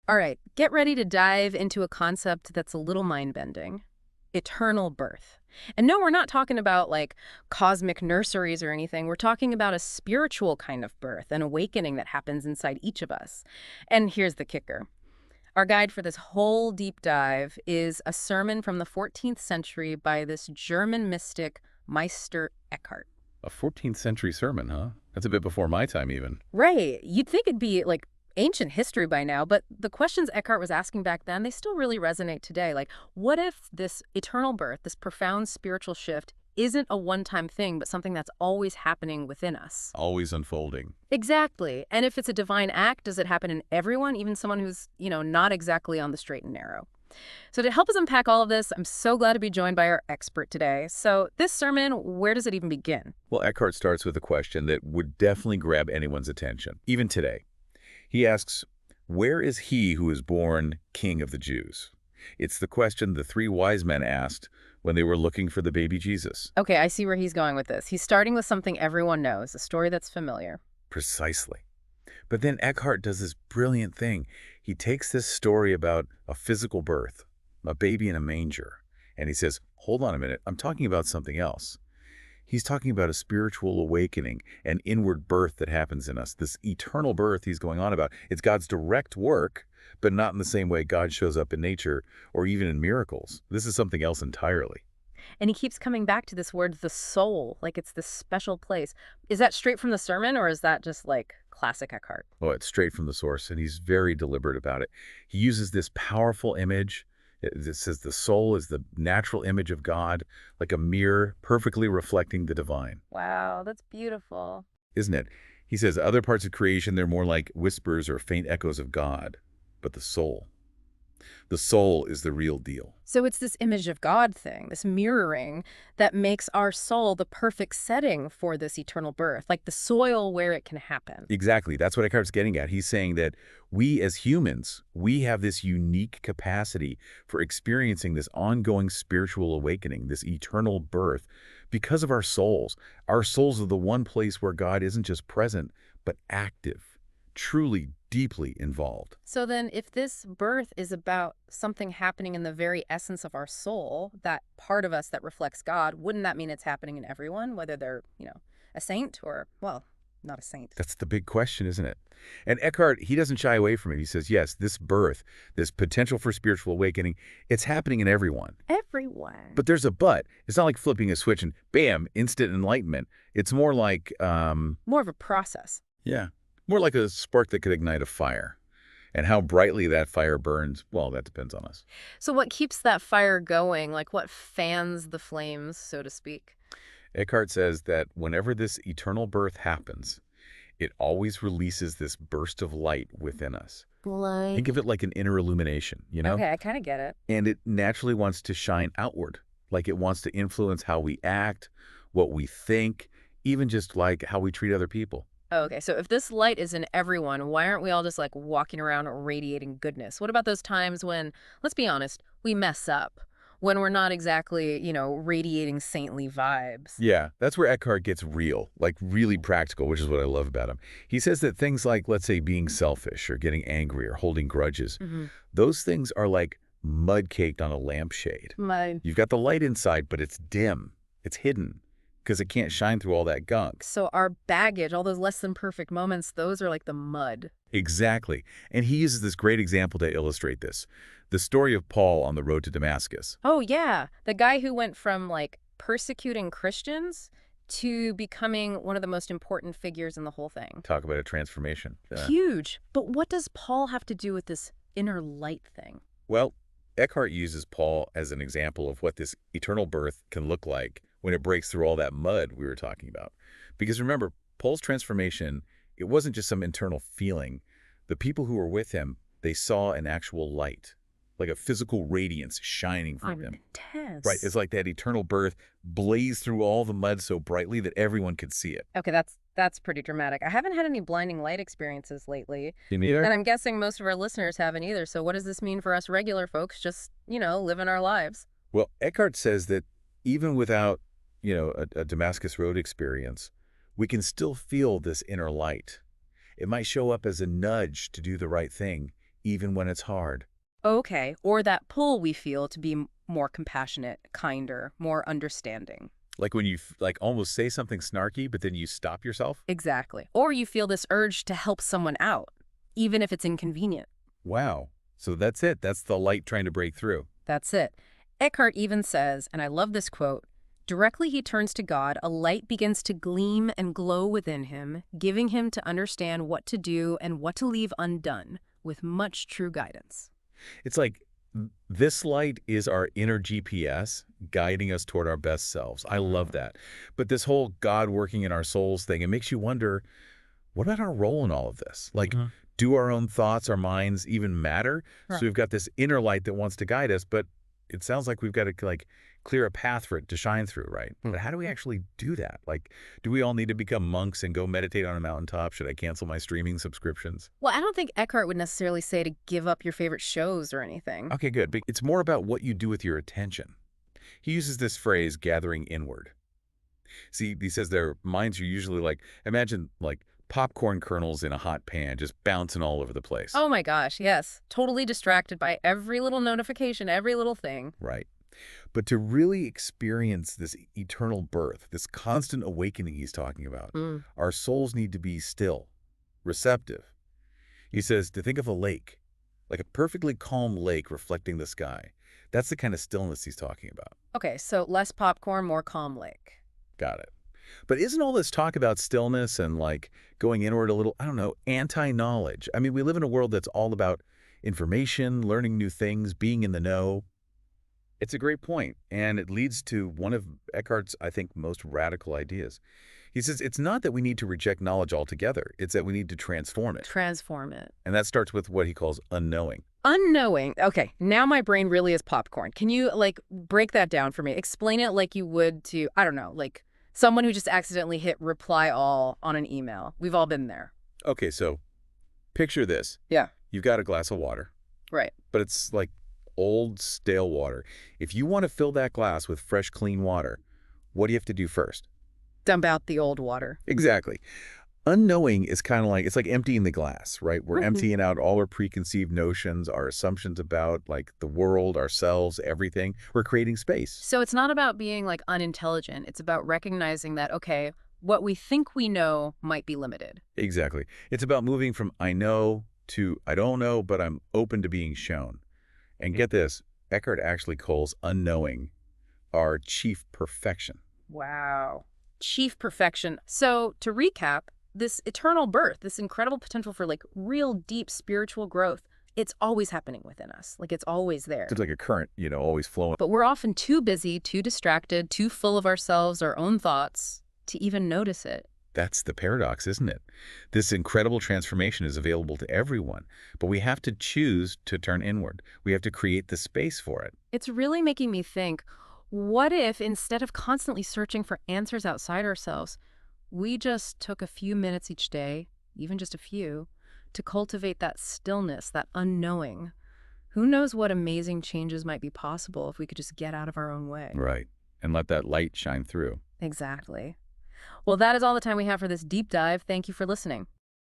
All right, get ready to dive into a concept that's a little mind-bending. Eternal birth. And no, we're not talking about like cosmic nurseries or anything. We're talking about a spiritual kind of birth, an awakening that happens inside each of us. And here's the kicker. Our guide for this whole deep dive is a sermon from the 14th century by this German mystic, Meister Eckhart. A 14th century sermon, huh? That's a bit before my time even. Right. You'd think it'd be like ancient history by now, but the questions Eckhart was asking back then, they still really resonate today. Like, what if this eternal birth, this profound spiritual shift, isn't a one-time thing, but something that's always happening within us? Always unfolding. Exactly. And if it's a divine act, does it happen in everyone, even someone who's, not exactly on the straight and narrow? So to help us unpack all of this, I'm so glad to be joined by our expert today. So this sermon, where does it even begin? Well, Eckhart starts with a question that would definitely grab anyone's attention, even today. He asks, where is he who is born King of the Jews? It's the question the three wise men asked when they were looking for the baby Jesus. Okay, I see where he's going with this. He's starting with something everyone knows, a story that's familiar. Precisely. But then Eckhart does this brilliant thing. He takes this story about a physical birth, a baby in a manger, and he says, hold on a minute, I'm talking about something else. He's talking about a spiritual awakening, an inward birth that happens in us, this eternal birth he's going on about. It's God's direct work, but not in the same way God shows up in nature or even in miracles. This is something else entirely. And he keeps coming back to this word, the soul, like it's this special place. Is that straight from the sermon, or is that just like classic Eckhart? Oh, it's straight from the source, and he's very deliberate about it. He uses this powerful image. It says the soul is the natural image of God, like a mirror perfectly reflecting the divine. Wow, that's beautiful. Isn't it? He says other parts of creation, they're more like whispers or faint echoes of God. But the soul is the real deal. So it's this image of God thing, this mirroring that makes our soul the perfect setting for this eternal birth, like the soil where it can happen. Exactly. That's what Eckhart's getting at. He's saying that we as humans, we have this unique capacity for experiencing this ongoing spiritual awakening, this eternal birth, because of our souls. Our souls are the one place where God isn't just present, but active, truly, deeply involved. So then if this birth is about something happening in the very essence of our soul, that part of us that reflects God, wouldn't that mean it's happening in everyone, whether they're, a saint or, well, not a saint? That's the big question, isn't it? And Eckhart, he doesn't shy away from it. He says, yes, this birth, this potential for spiritual awakening, it's happening in everyone. Everyone. But there's a but. It's not like flipping a switch and bam, instant enlightenment. It's more like, More of a process. yeah, more like a spark that could ignite a fire. And how brightly that fire burns, well, that depends on us. So what keeps that fire going? Like what fans the flames, so to speak? Eckhart says that whenever this eternal birth happens, it always releases this burst of light within us. Like, Think of it like an inner illumination, okay, I kind of get it. And it naturally wants to shine outward, like it wants to influence how we act, what we think, even just like how we treat other people. Oh, okay, so if this light is in everyone, why aren't we all just like walking around radiating goodness? What about those times when, let's be honest, we mess up? When we're not exactly, radiating saintly vibes? Yeah, that's where Eckhart gets real, like really practical, which is what I love about him. He says that things like, let's say, being selfish or getting angry or holding grudges, those things are like mud caked on a lampshade. Mud. You've got the light inside, but it's dim. It's hidden because it can't shine through all that gunk. So our baggage, all those less than perfect moments, those are like the mud. Exactly. And he uses this great example to illustrate this. The story of Paul on the road to Damascus. Oh, yeah. The guy who went from like persecuting Christians to becoming one of the most important figures in the whole thing. Talk about a transformation. Huge. But what does Paul have to do with this inner light thing? Well, Eckhart uses Paul as an example of what this eternal birth can look like when it breaks through all that mud we were talking about. Because remember, Paul's transformation, it wasn't just some internal feeling. The people who were with him, they saw an actual light, like a physical radiance shining from him. Intense. Right, it's like that eternal birth blazed through all the mud so brightly that everyone could see it. Okay, that's pretty dramatic. I haven't had any blinding light experiences lately. You neither? And I'm guessing most of our listeners haven't either. So what does this mean for us regular folks just, living our lives? Well, Eckhart says that even without, a Damascus Road experience, we can still feel this inner light. It might show up as a nudge to do the right thing, even when it's hard. Okay, or that pull we feel to be more compassionate, kinder, more understanding. Like when you like almost say something snarky, but then you stop yourself. Exactly. Or you feel this urge to help someone out, even if it's inconvenient. Wow. So that's it. That's the light trying to break through. That's it. Eckhart even says, and I love this quote, directly he turns to God, a light begins to gleam and glow within him, giving him to understand what to do and what to leave undone, with much true guidance. It's like this light is our inner GPS guiding us toward our best selves. I love that. But this whole God working in our souls thing, it makes you wonder, what about our role in all of this? Like, Mhm. do our own thoughts, our minds even matter? Right. So we've got this inner light that wants to guide us, but it sounds like we've got to like clear a path for it to shine through, right? But how do we actually do that? Like, do we all need to become monks and go meditate on a mountaintop? Should I cancel my streaming subscriptions? Well, I don't think Eckhart would necessarily say to give up your favorite shows or anything. Okay, good. But it's more about what you do with your attention. He uses this phrase, gathering inward. See, he says their minds are usually like, imagine like popcorn kernels in a hot pan just bouncing all over the place. Oh my gosh, yes. Totally distracted by every little notification, every little thing. Right. But to really experience this eternal birth, this constant awakening he's talking about, Mm. our souls need to be still, receptive. He says to think of a lake, like a perfectly calm lake reflecting the sky. That's the kind of stillness he's talking about. Okay, so less popcorn, more calm lake. Got it. But isn't all this talk about stillness and like going inward a little, I don't know, anti-knowledge? I mean, we live in a world that's all about information, learning new things, being in the know. It's a great point, and it leads to one of Eckhart's, I think, most radical ideas. He says it's not that we need to reject knowledge altogether, it's that we need to transform it. Transform it. And that starts with what he calls unknowing. Unknowing. Okay, now my brain really is popcorn. Can you, like, break that down for me? Explain it like you would to, I don't know, like someone who just accidentally hit reply all on an email. We've all been there. Okay, so picture this. Yeah. You've got a glass of water, Right. but it's like old, stale water. If you want to fill that glass with fresh, clean water, what do you have to do first? Dump out the old water. Exactly. Unknowing is kind of like, it's like emptying the glass, right? We're Mhm. emptying out all our preconceived notions, our assumptions about like the world, ourselves, everything. We're creating space. So it's not about being like unintelligent. It's about recognizing that, okay, what we think we know might be limited. Exactly. It's about moving from I know to I don't know, but I'm open to being shown. And get this, Eckhart actually calls unknowing our chief perfection. Wow. Chief perfection. So to recap, this eternal birth, this incredible potential for like real deep spiritual growth, it's always happening within us. Like it's always there. It's like a current, always flowing. But we're often too busy, too distracted, too full of ourselves, our own thoughts, to even notice it. That's the paradox, isn't it? This incredible transformation is available to everyone, but we have to choose to turn inward. We have to create the space for it. It's really making me think, what if instead of constantly searching for answers outside ourselves, we just took a few minutes each day, even just a few, to cultivate that stillness, that unknowing? Who knows what amazing changes might be possible if we could just get out of our own way. Right. And let that light shine through. Exactly. Well, that is all the time we have for this deep dive. Thank you for listening.